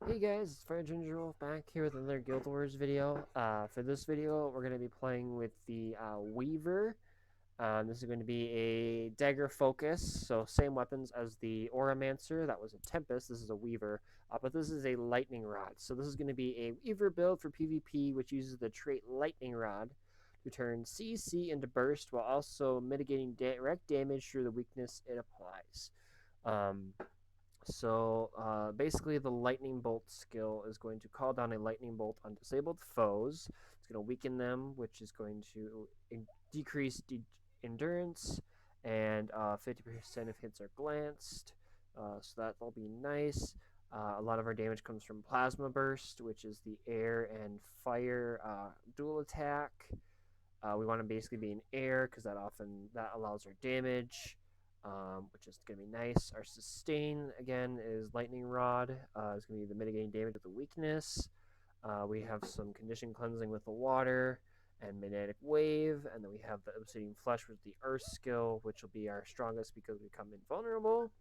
Hey guys, it's FireGingerWolf back here with another Guild Wars video. For this video, we're going to be playing with the Weaver. This is going to be a dagger focus, so same weapons as the Auramancer. That was a Tempest. This is a Weaver, but this is a Lightning Rod. So this is going to be a Weaver build for PvP, which uses the trait Lightning Rod to turn CC into Burst, while also mitigating direct damage through the weakness it applies. Basically, the lightning bolt skill is going to call down a lightning bolt on disabled foes. It's going to weaken them, which is going to decrease endurance, and 50% of hits are glanced. So that'll be nice. A lot of our damage comes from plasma burst, which is the air and fire dual attack. We want to basically be in air because that allows our damage, which is going to be nice. Our sustain again is lightning rod. Is going to be the mitigating damage with the weakness. We have some condition cleansing with the water and magnetic wave, and then we have the obsidian flesh with the earth skill, which will be our strongest because we become invulnerable.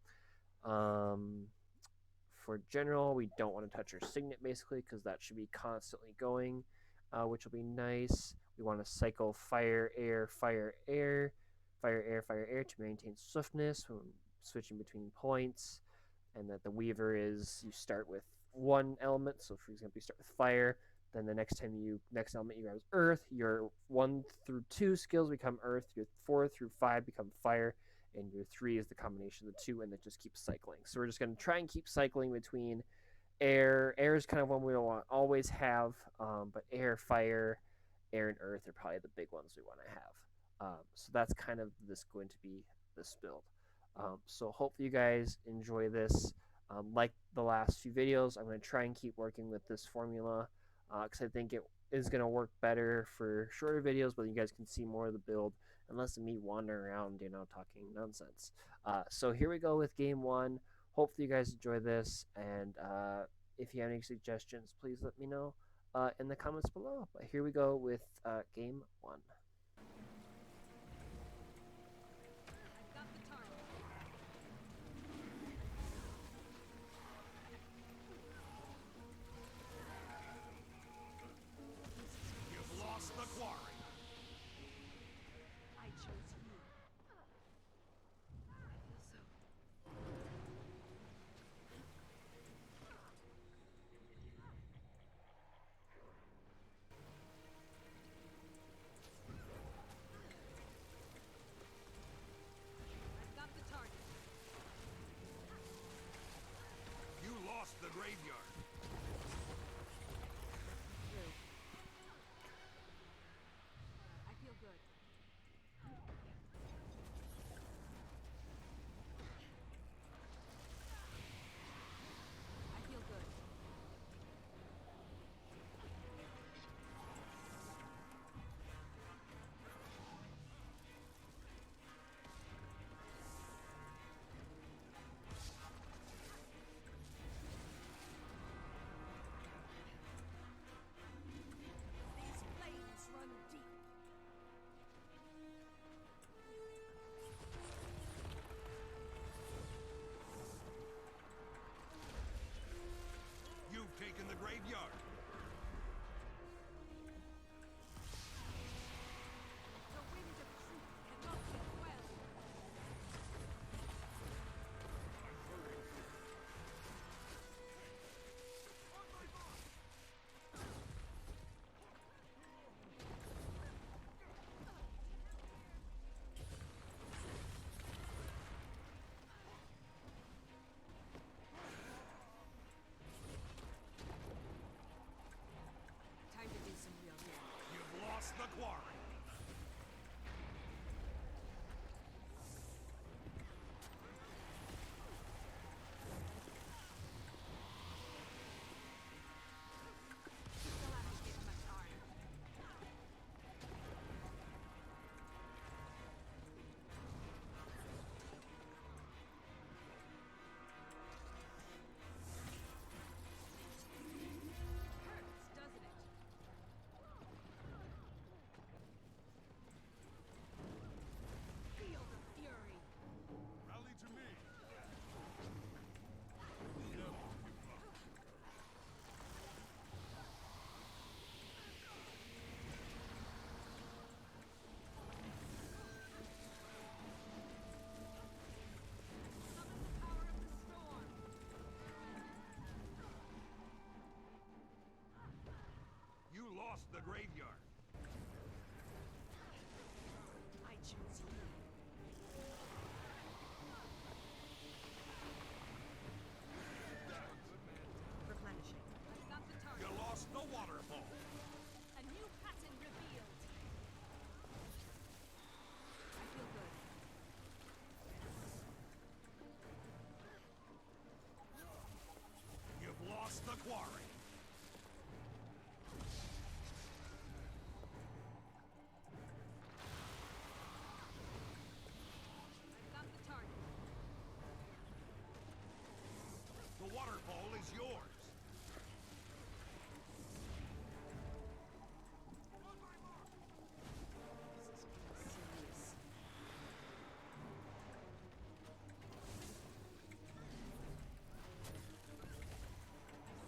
Um, for general, we don't want to touch our signet basically because that should be constantly going, which will be nice. We want to cycle fire, air, fire, air, fire, air, fire, air to maintain swiftness when switching between points. And that the weaver is you start with one element. So for example, you start with fire. Then the next element you grab is earth. Your 1 through 2 skills become earth. Your 4 through 5 become fire, and your 3 is the combination of the two, and it just keeps cycling. So we're just going to try and keep cycling between air. Air is kind of one we don't want always have, but air, fire, air, and earth are probably the big ones we want to have. So that's kind of going to be this build. So hopefully you guys enjoy this. Like the last few videos, I'm going to try and keep working with this formula because I think it is going to work better for shorter videos, but you guys can see more of the build and less of me wandering around, talking nonsense. So here we go with game one. Hopefully you guys enjoy this, and if you have any suggestions, please let me know in the comments below. But here we go with game one. You've lost the quarry. I chose you. I feel so. the graveyard. I choose you. Replenishing. I've got the You target. lost the waterfall. A new pattern revealed. I feel good. You've lost the quarry. I've got the target. The waterfall is yours. Serious.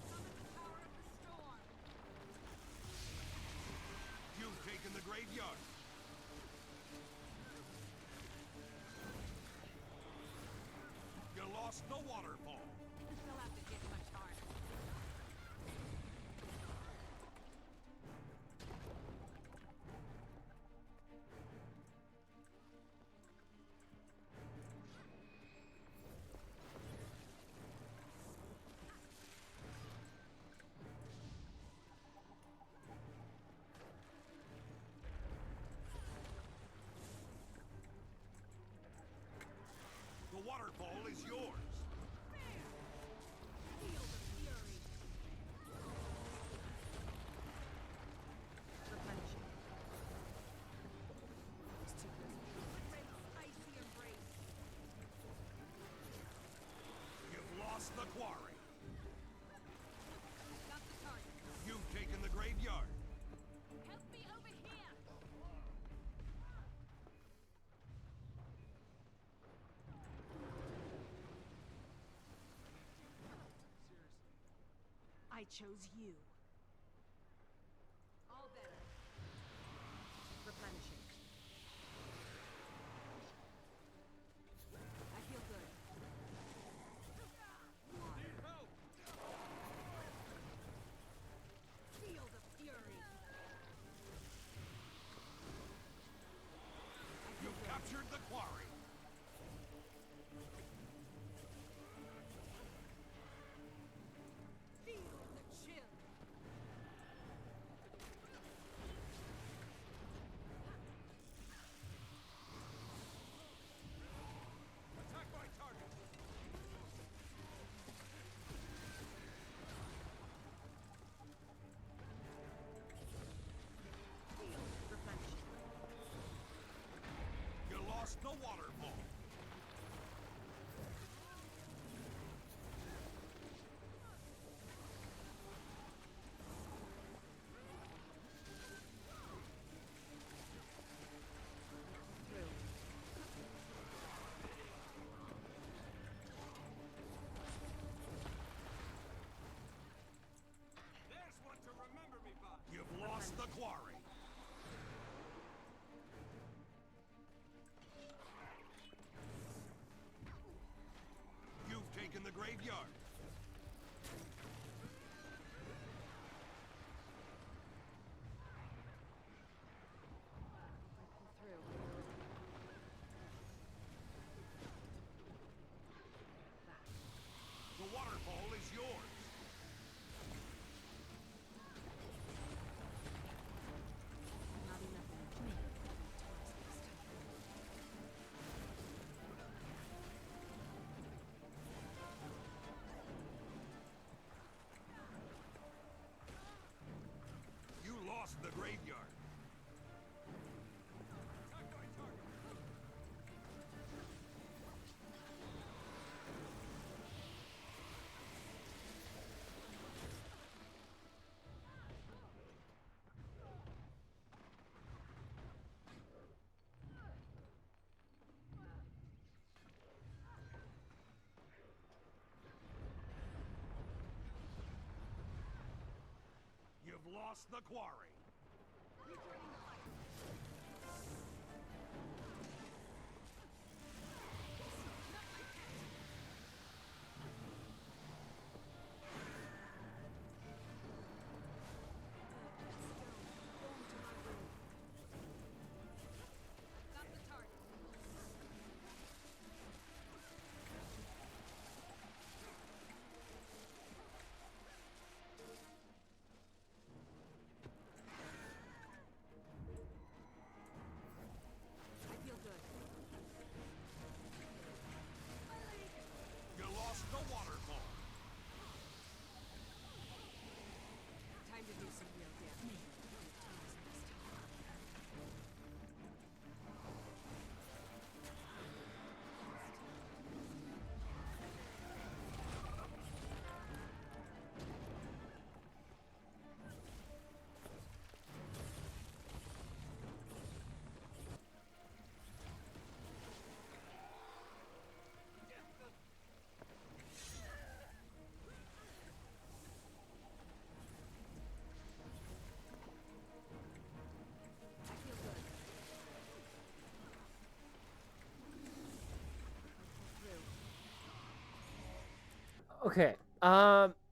Summon the power of the storm. You've taken the graveyard. You lost the waterfall. You'll have to hit much harder. The waterfall is yours. Feel the fury. Replenishing. It's too busy. Great icy embrace. You've lost the quarry. I've got the target. You've taken the graveyard. Help me over here. I chose you. All better. Replenishing. I feel good. Feel the fury. You've captured the quarry. Feel the chill. Attack my target. Replenishing. You lost the waterfall. Through. There's one to remember me by. You've lost the quarry. You've taken the graveyard. Breaking through. That. The waterfall is yours. Not enough energy. Twice this time. You lost the graveyard. Attack my target. You've lost the quarry. Rejoining the fight. Okay.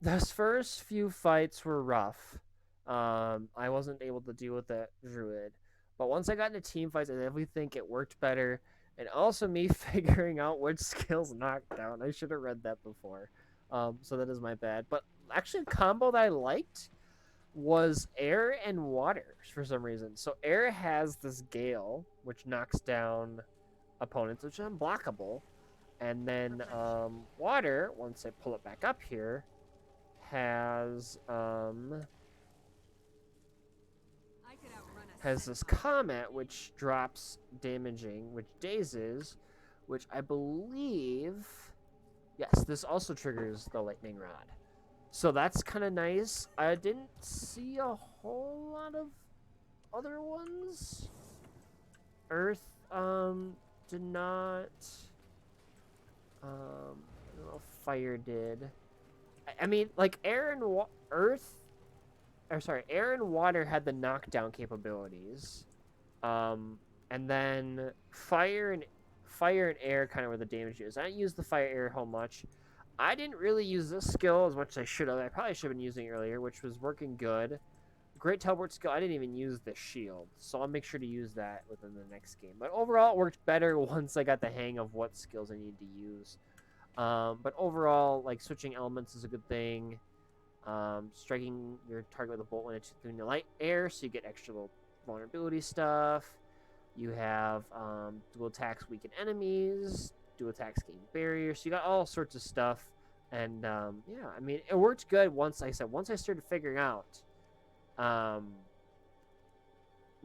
Those first few fights were rough. I wasn't able to deal with that druid, but once I got into team fights, I definitely think it worked better. And also me figuring out which skills knocked down. I should have read that before. So that is my bad. But actually, a combo that I liked was air and water for some reason. So air has this gale, which knocks down opponents, which is unblockable. And then water, once I pull it back up here, I could outrun a has this centaur. comet which drops damaging, which dazes, which I believe, yes, this also triggers the lightning rod. So that's kind of nice. I didn't see a whole lot of other ones. Earth did not. I don't know if fire did. I mean, like air and earth, or sorry, air and water had the knockdown capabilities, and then fire and air kind of were the damage used. I didn't use the fire air whole much. I didn't really use this skill as much as I should have. I probably should have been using it earlier, which was working good. Great teleport skill. I didn't even use the shield, so I'll make sure to use that within the next game. But overall, it worked better once I got the hang of what skills I need to use. But overall, like switching elements is a good thing. Striking your target with a bolt when it's through the light air, so you get extra little vulnerability stuff. You have dual attacks weaken enemies, dual attacks gain barriers. So you got all sorts of stuff, and yeah, I mean it worked good once I started figuring out. Um,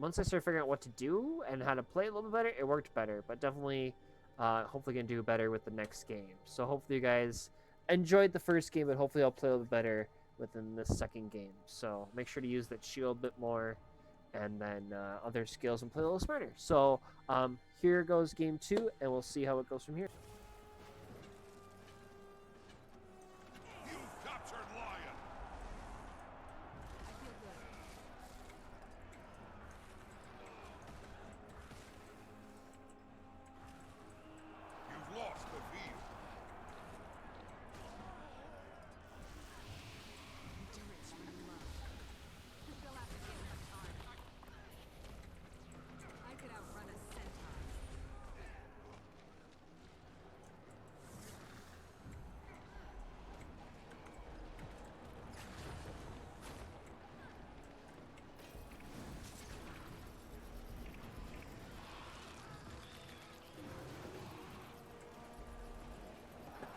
Once I started figuring out what to do and how to play a little bit better, it worked better. But definitely, hopefully, gonna do better with the next game. So hopefully, you guys enjoyed the first game, but hopefully, I'll play a little bit better within the second game. So make sure to use that shield a bit more, and then other skills, and play a little smarter. So here goes game 2, and we'll see how it goes from here. You've captured Lion. I feel good. You've lost the field. Endurance from love. You'll have to give him a time. I could outrun a centaur.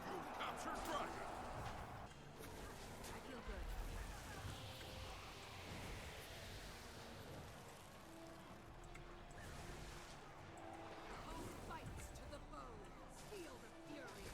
You've captured Dragon. I feel good. Home fights to the bone. Feel the fury.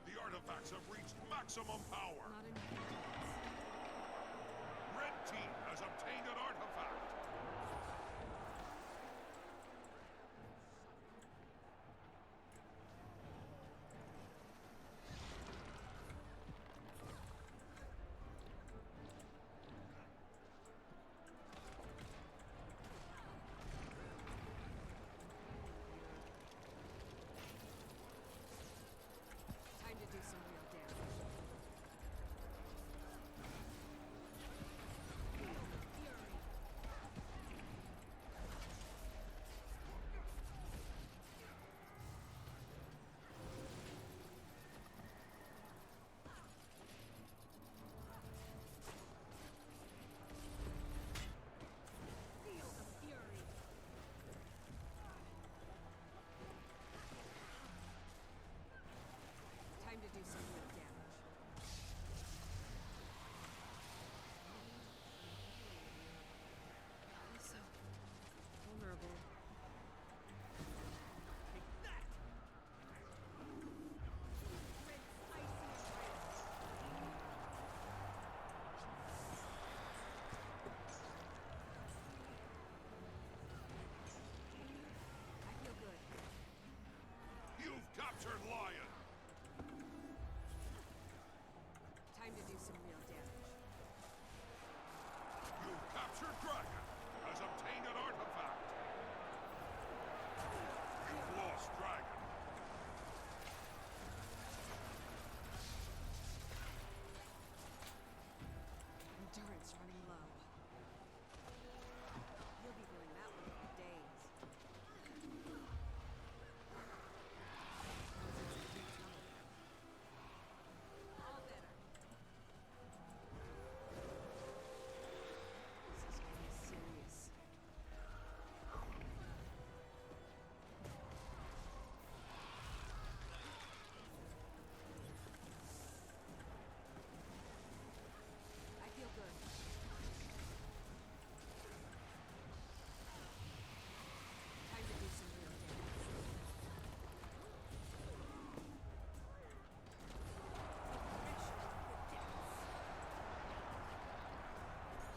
The artifacts have reached maximum power. Not in Red team has obtained an artifact. Time to do some real damage.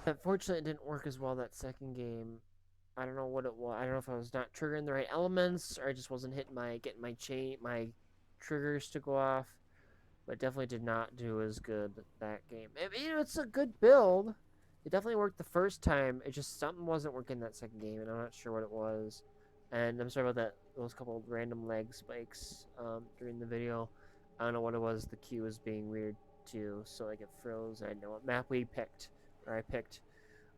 Unfortunately, it didn't work as well that second game. I don't know what it was. I don't know if I was not triggering the right elements or I just wasn't hitting getting my triggers to go off. But it definitely did not do as good that game. I mean, it's a good build. It definitely worked the first time. It just something wasn't working that second game, and I'm not sure what it was. And I'm sorry about that. Those couple of random lag spikes during the video. I don't know what it was. The queue was being weird too, so like it froze. I know what map we picked, or I picked,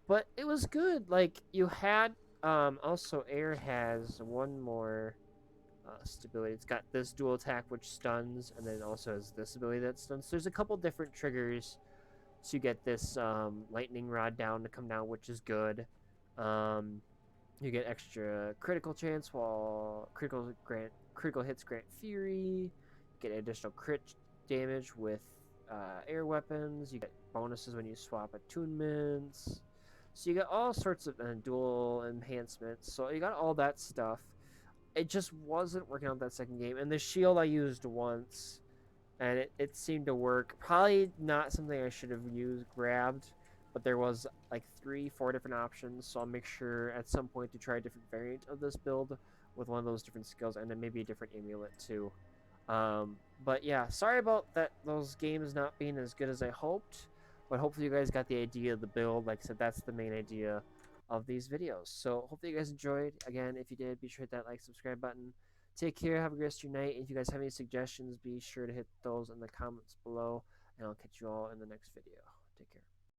but it was good. Like you had also air has one more stability. It's got this dual attack which stuns, and then it also has this ability that stuns. So there's a couple different triggers to get this lightning rod down to come down, which is good. Um, you get extra critical chance while critical hits grant fury. Get additional crit damage with air weapons. You get bonuses when you swap attunements. So you got all sorts of dual enhancements. So you got all that stuff. It just wasn't working out that second game. And the shield I used once, and it seemed to work. Probably not something I should have grabbed, but there was like 3, 4 different options. So I'll make sure at some point to try a different variant of this build with one of those different skills, and then maybe a different amulet too. But yeah, sorry about that. Those games not being as good as I hoped, but hopefully you guys got the idea of the build. Like I said, that's the main idea of these videos. So hopefully you guys enjoyed. Again, if you did, be sure to hit that like, subscribe button. Take care. Have a great rest of your night. If you guys have any suggestions, be sure to hit those in the comments below, and I'll catch you all in the next video. Take care.